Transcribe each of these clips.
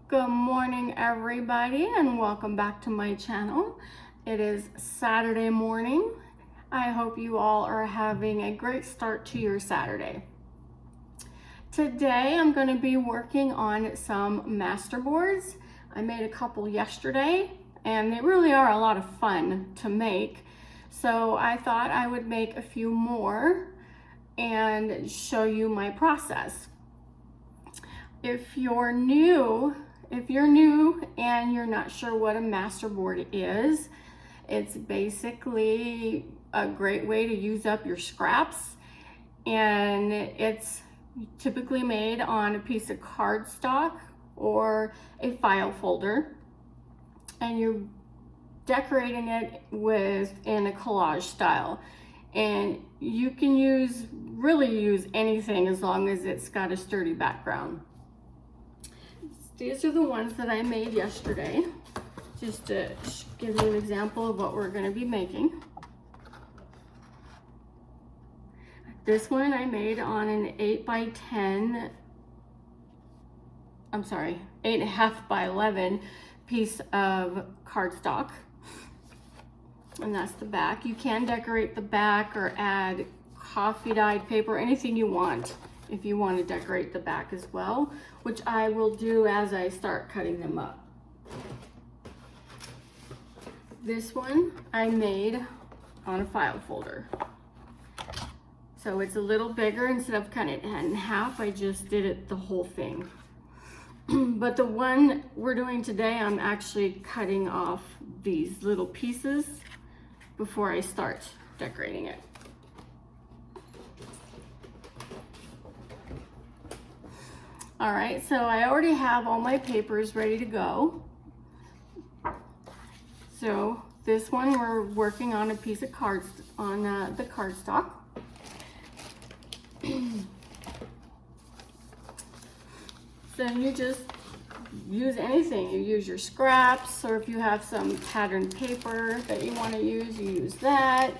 Good morning, everybody, and welcome back to my channel. It is Saturday morning. I hope you all are having a great start to your Saturday. Today I'm going to be working on some masterboards. I made a couple yesterday and they really are a lot of fun to make. So I thought I would make a few more and show you my process. If you're new and you're not sure what a masterboard is, it's basically a great way to use up your scraps, and it's typically made on a piece of cardstock or a file folder, and you're decorating it in a collage style. And you can really use anything as long as it's got a sturdy background. These are the ones that I made yesterday, just to give you an example of what we're going to be making. This one I made on an 8x10, 8.5 by 11 piece of cardstock. And that's the back. You can decorate the back or add coffee dyed paper, anything you want, if you want to decorate the back as well, which I will do as I start cutting them up. This one I made on a file folder. So it's a little bigger. Instead of cutting it in half, I just did it the whole thing. But the one we're doing today, I'm actually cutting off these little pieces before I start decorating it. All right, so I already have all my papers ready to go. So this one we're working on a piece of the cardstock. So you just use anything. You use your scraps, or if you have some patterned paper that you want to use, you use that.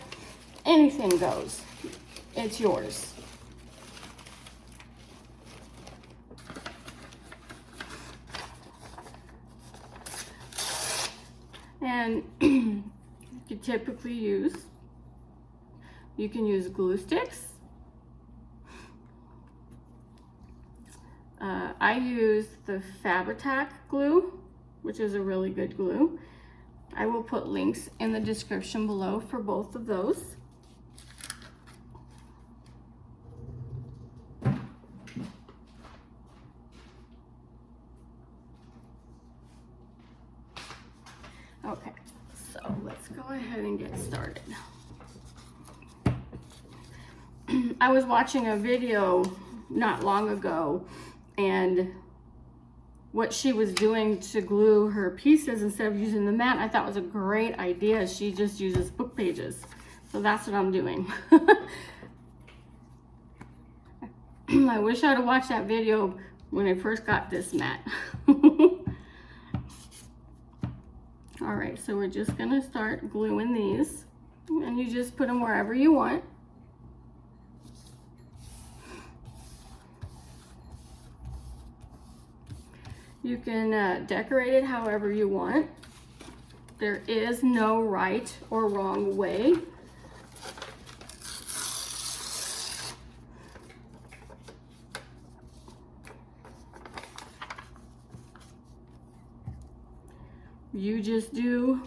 Anything goes. It's yours. And you can use glue sticks. I use the Fabri-Tac glue, which is a really good glue. I will put links in the description below for both of those. Okay, so let's go ahead and get started. I was watching a video not long ago, and what she was doing to glue her pieces instead of using the mat, I thought was a great idea. She just uses book pages. So that's what I'm doing. I wish I'd have watched that video when I first got this mat. All right, so we're just gonna start gluing these, and you just put them wherever you want. You can decorate it however you want. There is no right or wrong way. You just do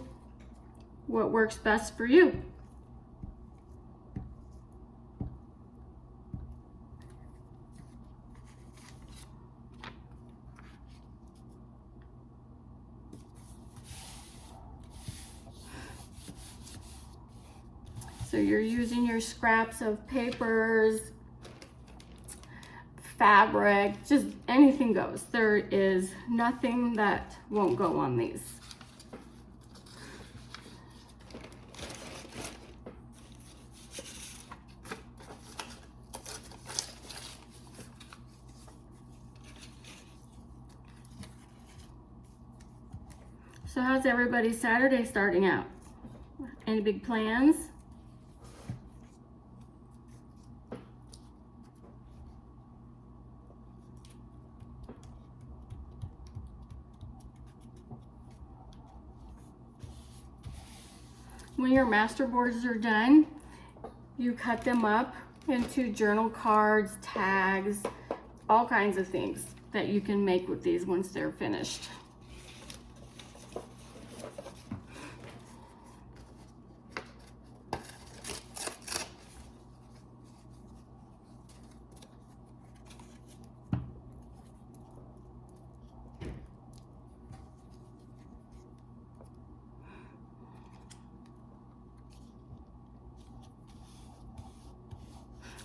what works best for you. So you're using your scraps of papers, fabric, just anything goes. There is nothing that won't go on these. So how's everybody's Saturday starting out? Any big plans? when your masterboards are done, you cut them up into journal cards, tags, all kinds of things that you can make with these once they're finished.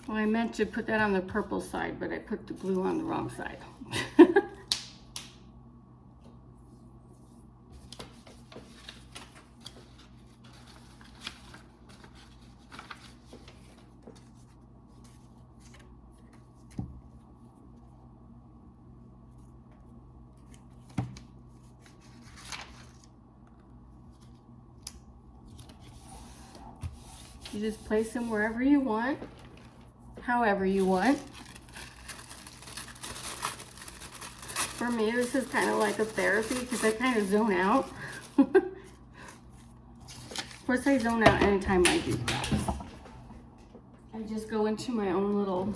Well, I meant to put that on the purple side, but I put the glue on the wrong side. You just place them wherever you want, however you want. For me, this is kind of like a therapy because I kind of zone out. Of course, I zone out anytime I do that. I just go into my own little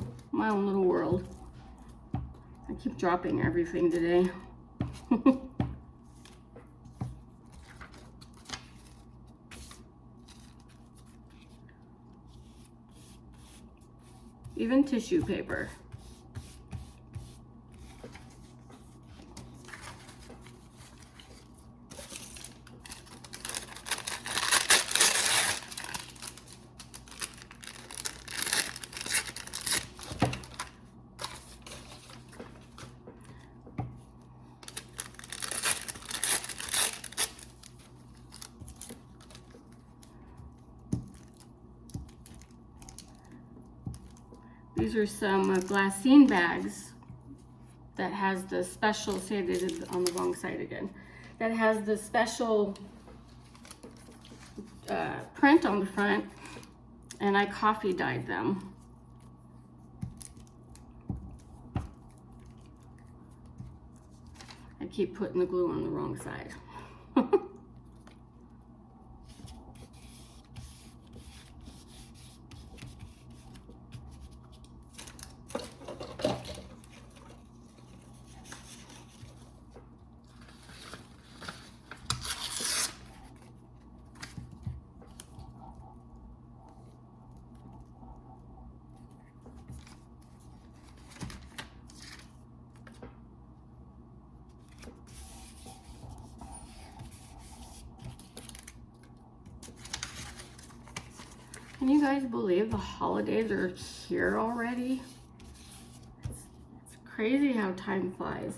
world. I keep dropping everything today. Even tissue paper. These are some glassine bags that has the special, see I did it on the wrong side again, that has the special print on the front, and I coffee dyed them. I keep putting the glue on the wrong side. Can you guys believe the holidays are here already? It's crazy how time flies.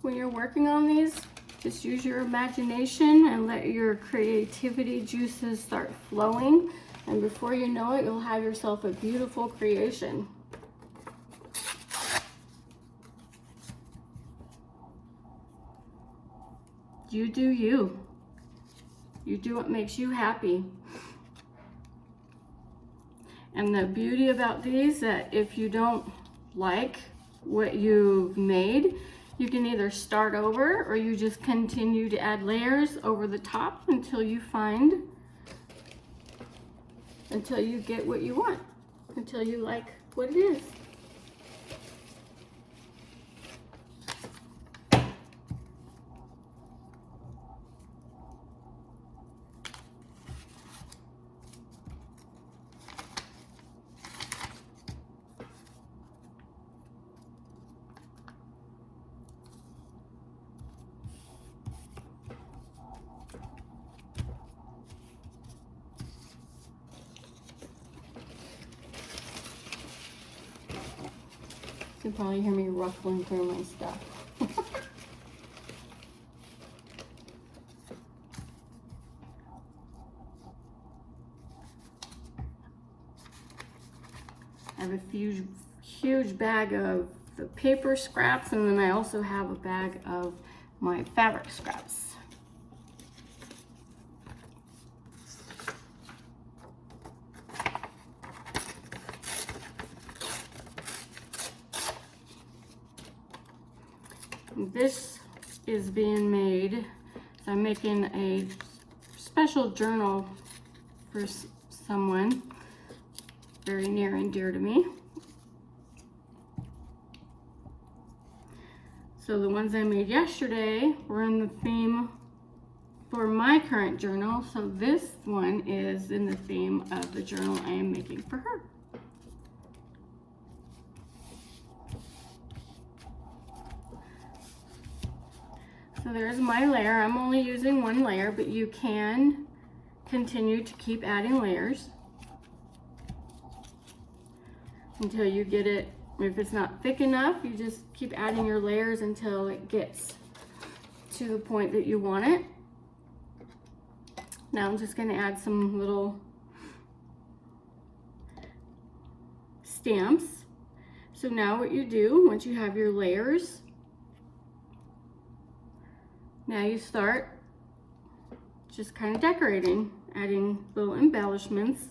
When you're working on these, just use your imagination and let your creativity juices start flowing. And before you know it, you'll have yourself a beautiful creation. You do you. You do what makes you happy. And the beauty about these, that if you don't like what you've made, you can either start over or you just continue to add layers over the top until you get what you want, until you like what it is. can probably hear me ruffling through my stuff. I have a huge bag of the paper scraps, and then I also have a bag of my fabric scraps. This is being made, so I'm making a special journal for someone very near and dear to me. So the ones I made yesterday were in the theme for my current journal, so this one is in the theme of the journal I am making for her. So there's my layer. I'm only using one layer, but you can continue to keep adding layers until you get it. If it's not thick enough, you just keep adding your layers until it gets to the point that you want it. Now I'm just going to add some little stamps. So now what you do, once you have your layers, now you start just kind of decorating, adding little embellishments.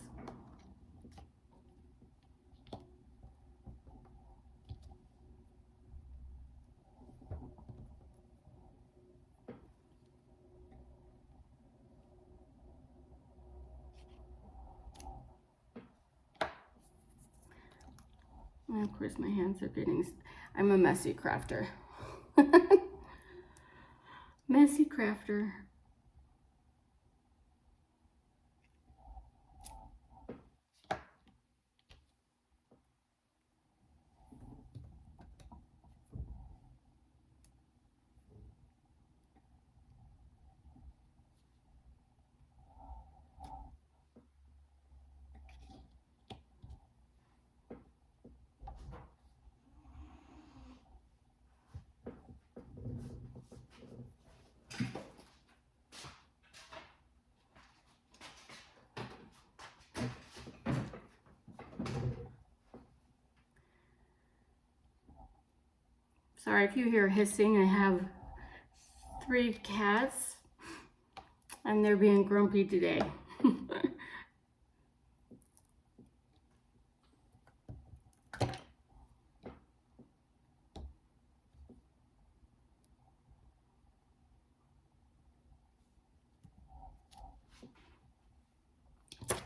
And of course my hands are getting, I'm a messy crafter. Messy crafter. Sorry if you hear hissing. I have 3 cats and they're being grumpy today.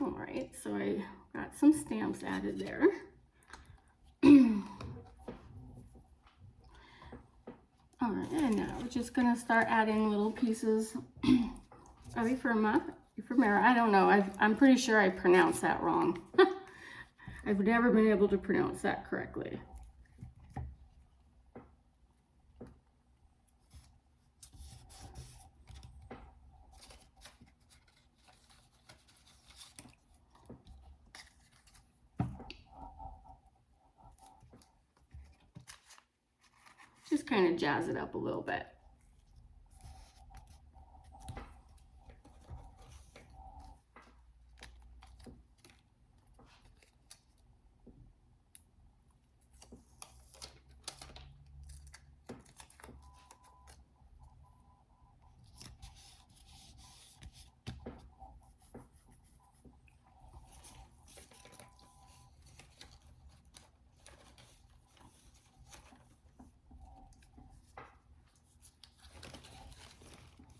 All right, so I got some stamps added there. All right, and now we're just gonna start adding little pieces of ephemera. I don't know, I'm pretty sure I pronounced that wrong. I've never been able to pronounce that correctly. Just kind of jazz it up a little bit.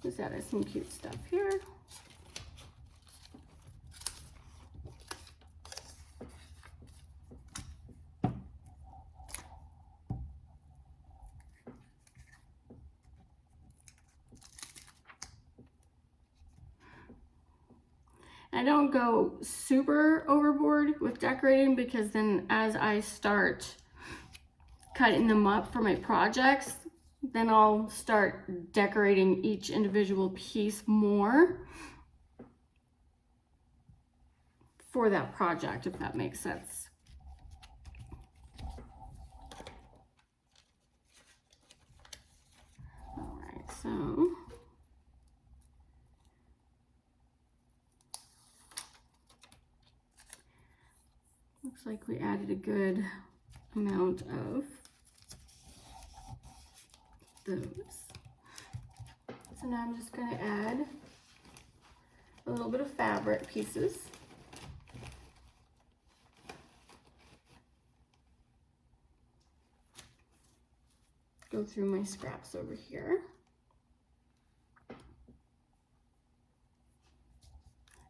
Just added some cute stuff here. I don't go super overboard with decorating, because then as I start cutting them up for my projects, then I'll start decorating each individual piece more for that project, if that makes sense. Looks like we added a good amount of those. So now I'm just going to add a little bit of fabric pieces. Go through my scraps over here.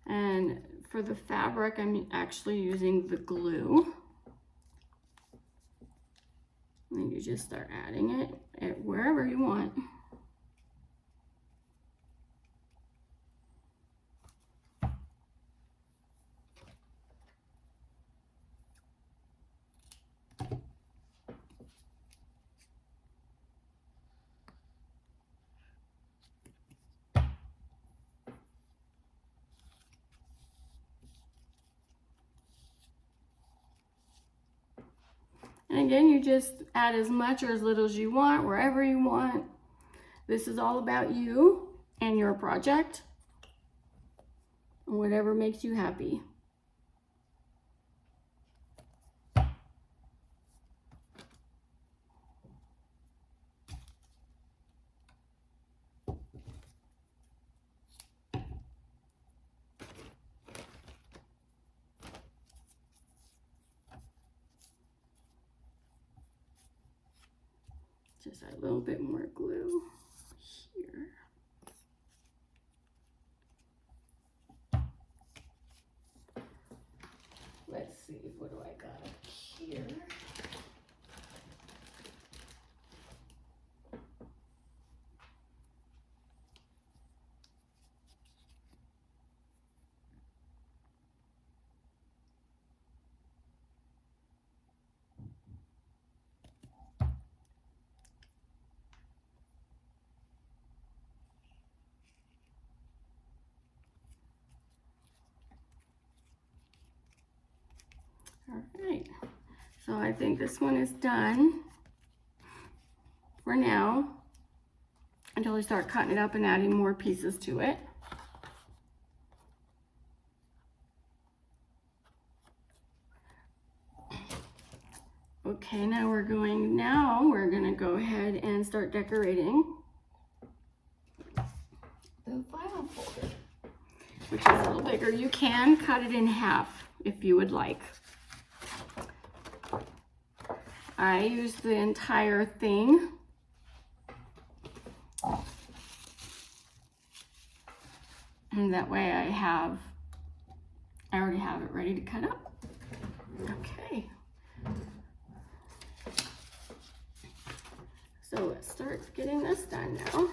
And for the fabric, I'm actually using the glue. And you just start adding it at wherever you want. And again, you just add as much or as little as you want, wherever you want. This is all about you and your project, and whatever makes you happy. Just add a little bit more glue here. Let's see, what do I got up here? All right, so I think this one is done for now until I start cutting it up and adding more pieces to it. Okay, now we're gonna go ahead and start decorating the file folder, which is a little bigger. You can cut it in half if you would like. I use the entire thing. And that way I already have it ready to cut up. Okay. So let's start getting this done now.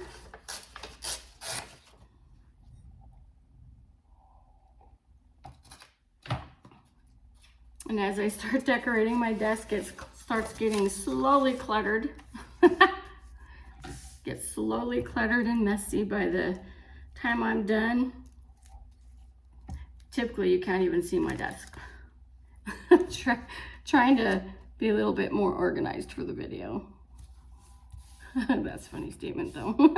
And as I start decorating, my desk starts getting slowly cluttered. Gets slowly cluttered and messy by the time I'm done. Typically, you can't even see my desk. Trying to be a little bit more organized for the video. That's a funny statement though.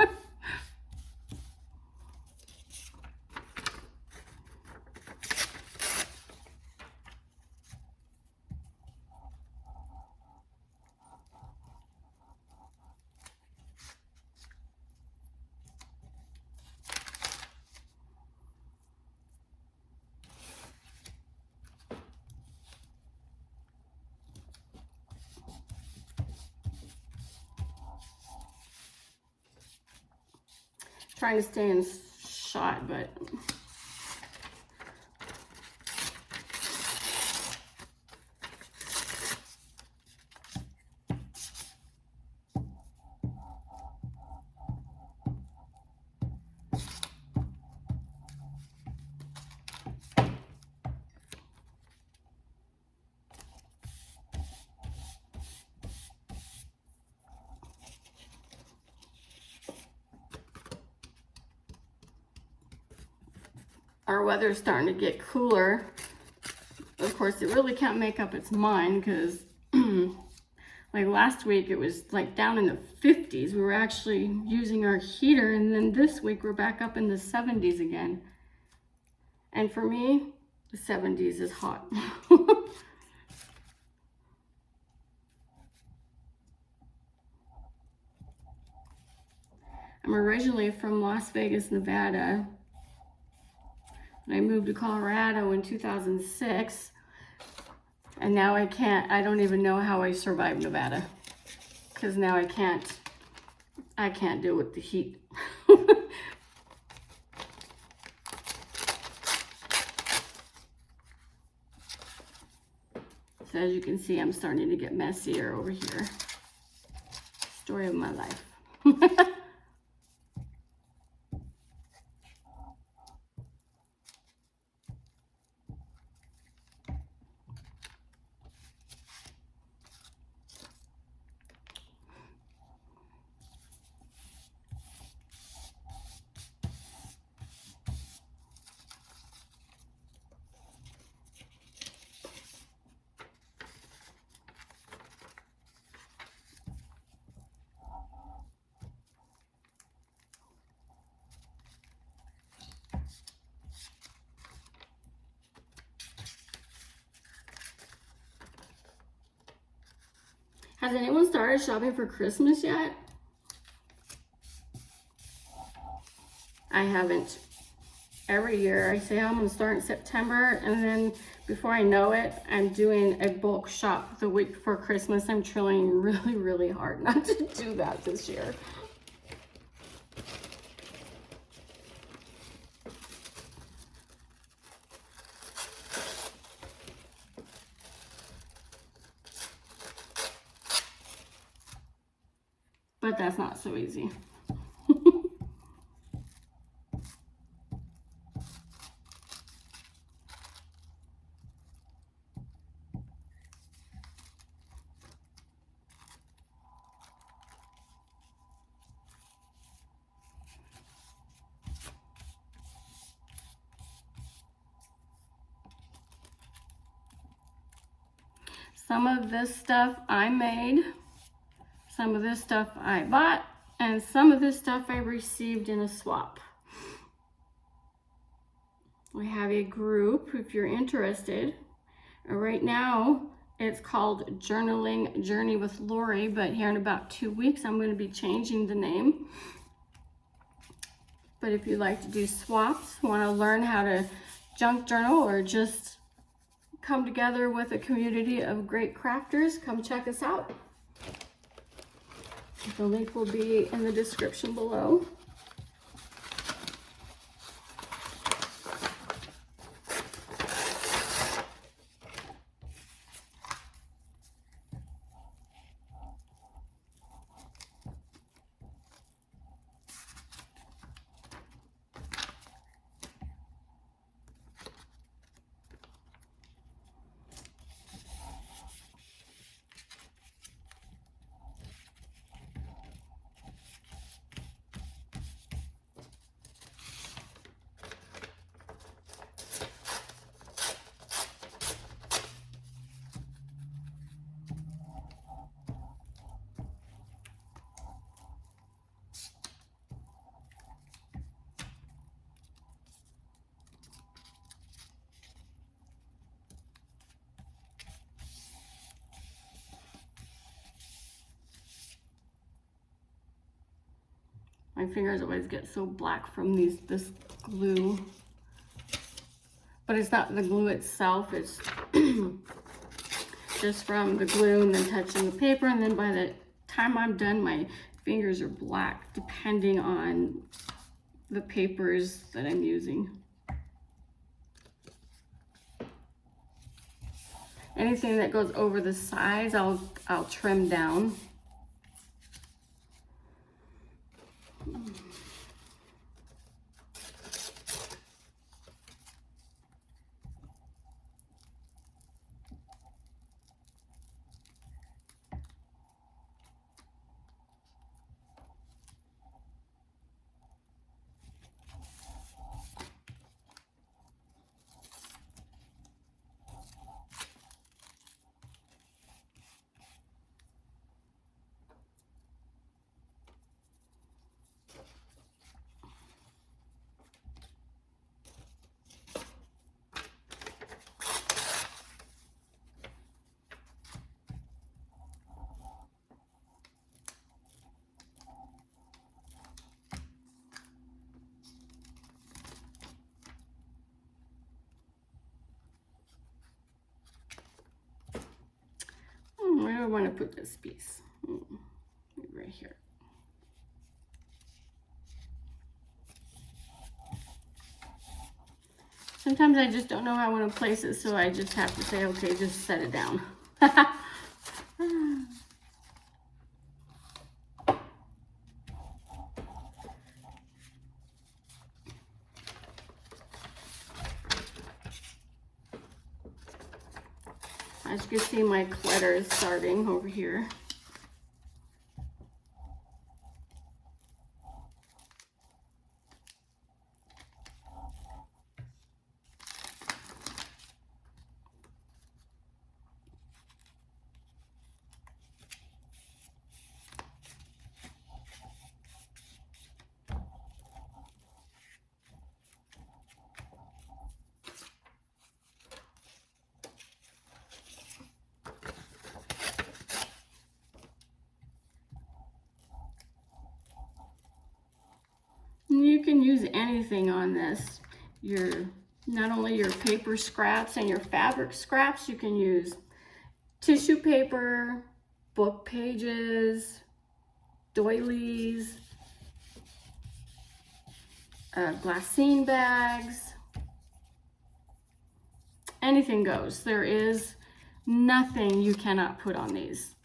Trying to stay in shot, but our weather's starting to get cooler. Of course, it really can't make up its mind because like last week it was like down in the 50s. We were actually using our heater, and then this week we're back up in the 70s again. And for me, the 70s is hot. I'm originally from Las Vegas, Nevada. And I moved to Colorado in 2006. And now I don't even know how I survived Nevada. Because now I can't deal with the heat. So as you can see, I'm starting to get messier over here. Story of my life. Has anyone started shopping for Christmas yet? I haven't. Every year I say I'm gonna start in September, and then before I know it, I'm doing a bulk shop the week before Christmas. I'm trying really, really hard not to do that this year. But that's not so easy. Some of this stuff I made, some of this stuff I bought, and some of this stuff I received in a swap. We have a group if you're interested. Right now it's called Journaling Journey with Lori, but here in about 2 weeks I'm going to be changing the name. But if you'd like to do swaps, want to learn how to junk journal, or just come together with a community of great crafters, come check us out. The link will be in the description below. My fingers always get so black from this glue. But it's not the glue itself, it's just from the glue and then touching the paper, and then by the time I'm done, my fingers are black depending on the papers that I'm using. Anything that goes over the sides, I'll trim down. Where do I want to put this piece? Right here. Sometimes I just don't know how I want to place it, so I just have to say, okay, just set it down. As you can see, my clutter is starting over here. You can use anything on this. Not only your paper scraps and your fabric scraps, you can use tissue paper, book pages, doilies, glassine bags. Anything goes. There is nothing you cannot put on these.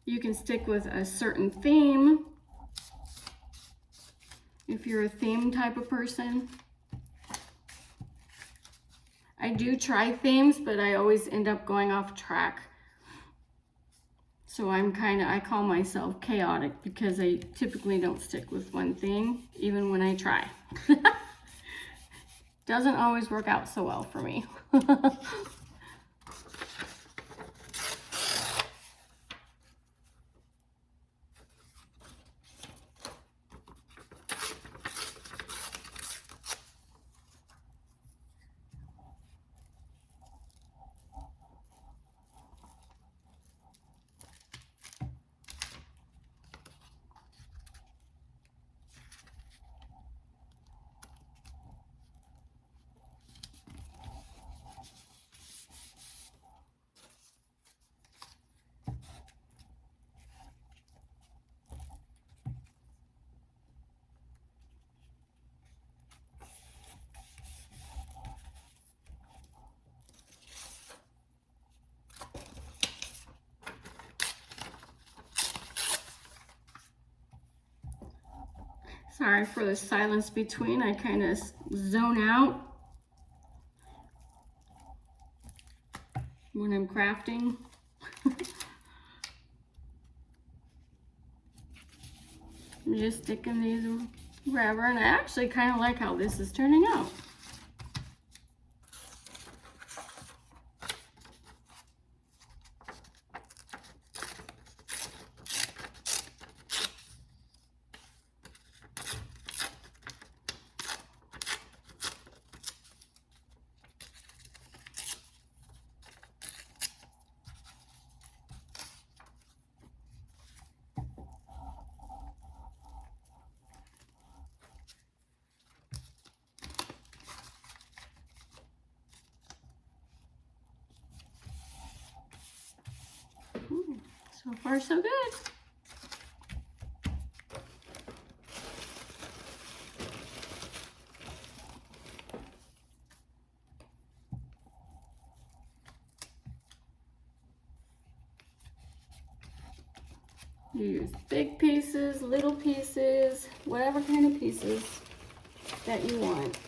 You can stick with a certain theme if you're a theme type of person. I do try themes, but I always end up going off track. So I call myself chaotic because I typically don't stick with one thing, even when I try. Doesn't always work out so well for me. Sorry for the silence between. I kind of zone out when I'm crafting. I'm just sticking these wherever, and I actually kind of like how this is turning out. So far, so good. You use big pieces, little pieces, whatever kind of pieces that you want.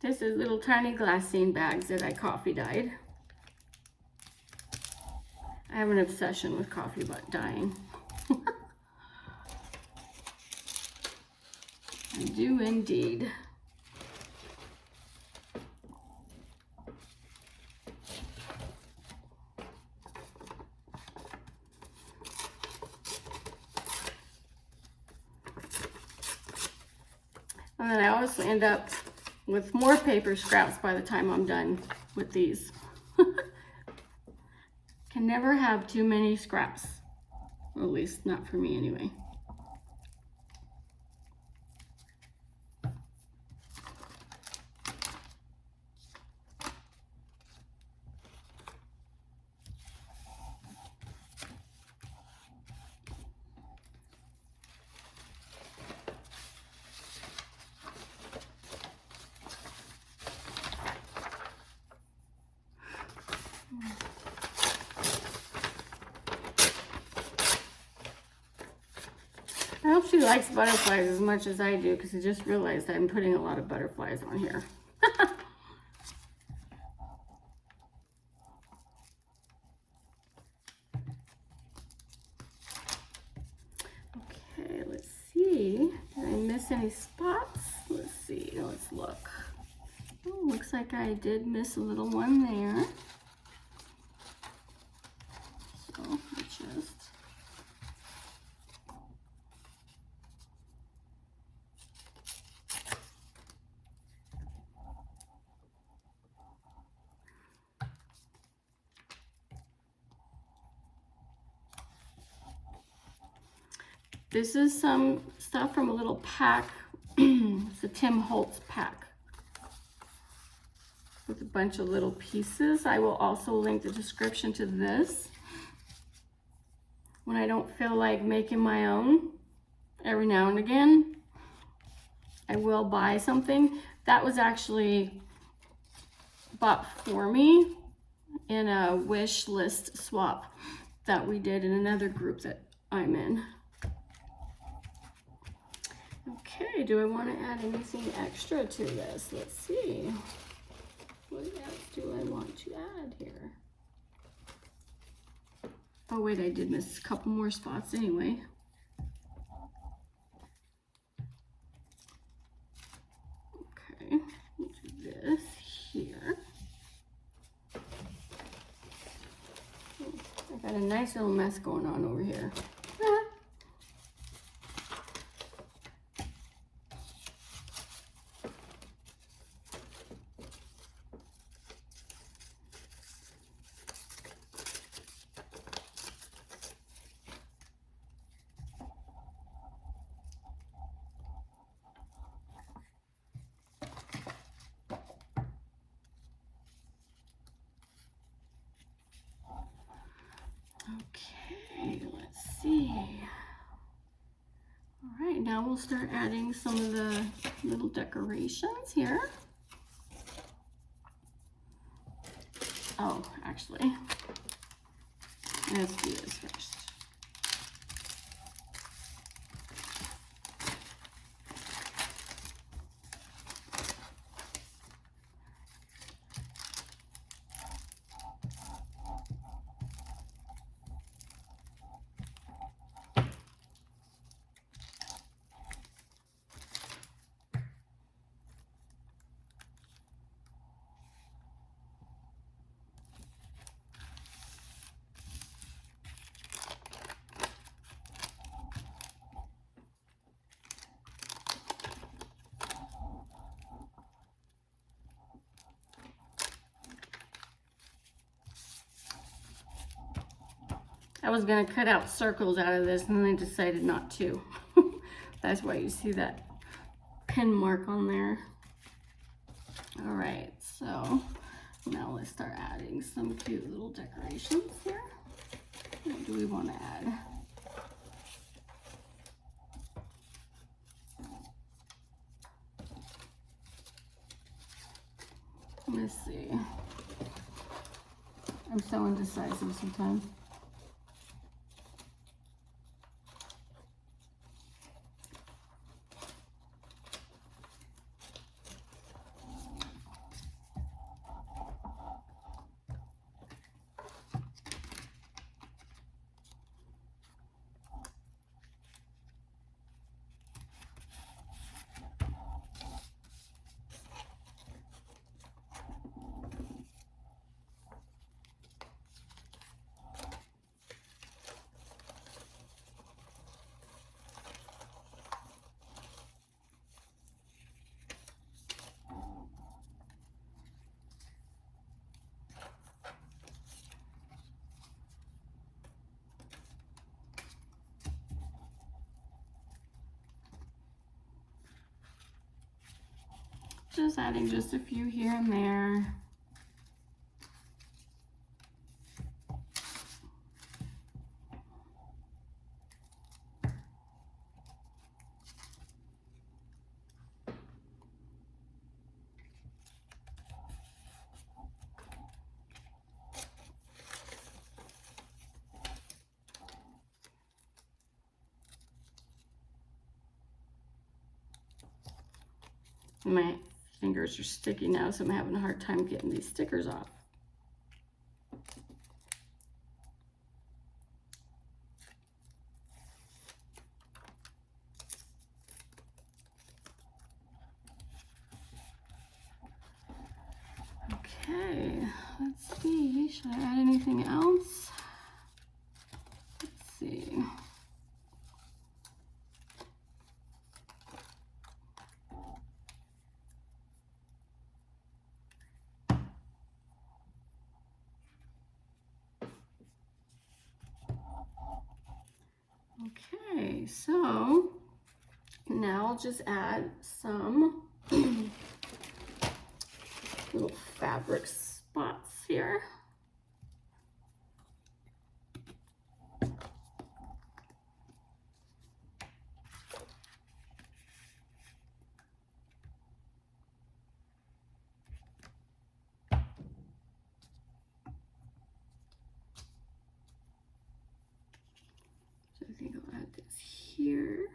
This is little tiny glassine bags that I coffee dyed. I have an obsession with coffee dyeing. I do indeed. And then I also end up with more paper scraps by the time I'm done with these. Can never have too many scraps. Or at least not for me anyway. I hope she likes butterflies as much as I do, because I just realized I'm putting a lot of butterflies on here. Okay, let's see. Did I miss any spots? Let's see, let's look. Oh, looks like I did miss a little one there. So, just... This is some stuff from a little pack. It's a Tim Holtz pack with a bunch of little pieces. I will also link the description to this. When I don't feel like making my own, every now and again, I will buy something. That was actually bought for me in a wish list swap that we did in another group that I'm in. Okay, do I want to add anything extra to this? Let's see. What else do I want to add here? Oh wait, I did miss a couple more spots anyway. Okay, we'll do this here. Oh, I got a nice little mess going on over here. Okay, let's see. All right, now we'll start adding some of the little decorations here. Oh, actually, let's do this first. I was gonna cut out circles out of this and then I decided not to. That's why you see that pin mark on there. All right, so now let's start adding some cute little decorations here. What do we want to add? Let's see. I'm so indecisive sometimes. Just adding just a few here and there. My fingers are sticky now, so I'm having a hard time getting these stickers off. Okay, let's see, should I add anything else? Let's see. Okay, so now I'll just add some little fabric spots here. So I think I'll add this here.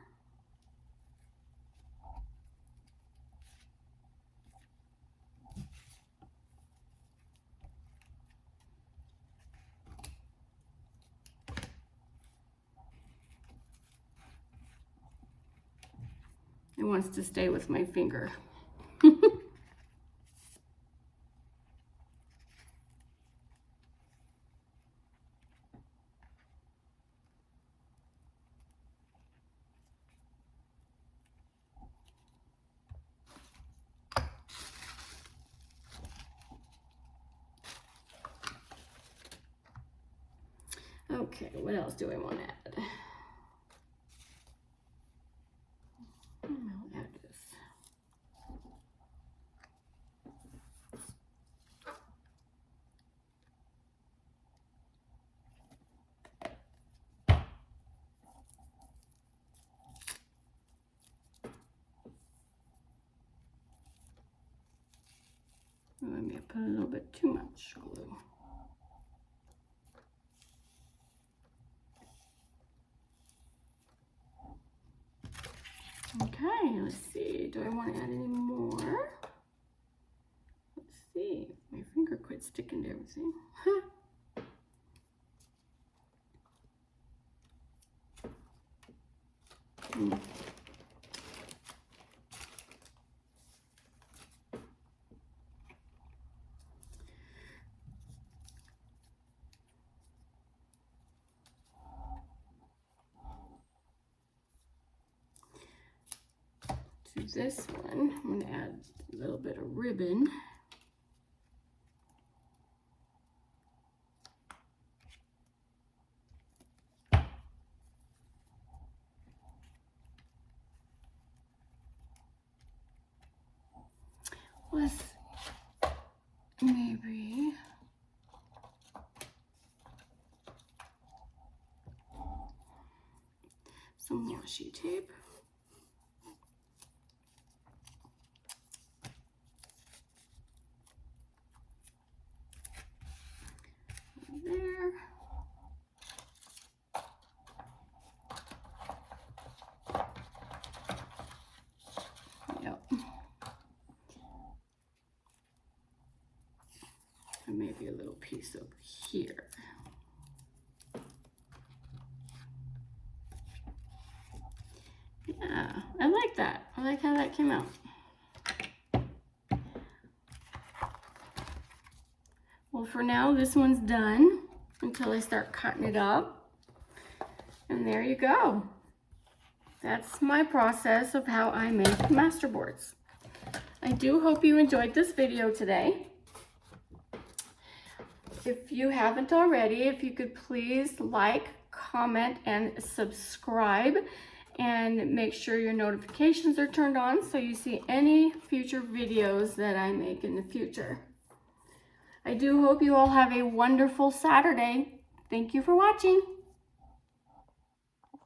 It wants to stay with my finger. Okay, what else do I want to add? I'll add this. I may have put a little bit too much glue. Okay, let's see. Do I want to add any more? Let's see. My finger quit sticking to everything. To this one, I'm going to add a little bit of ribbon. Let's maybe some washi tape. There. Yep. And maybe a little piece over here. Yeah, I like that. I like how that came out. Well, for now, this one's done until I start cutting it up. And there you go. That's my process of how I make masterboards. I do hope you enjoyed this video today. If you haven't already, if you could please like, comment, and subscribe. and make sure your notifications are turned on so you see any future videos that I make in the future. I do hope you all have a wonderful Saturday. Thank you for watching.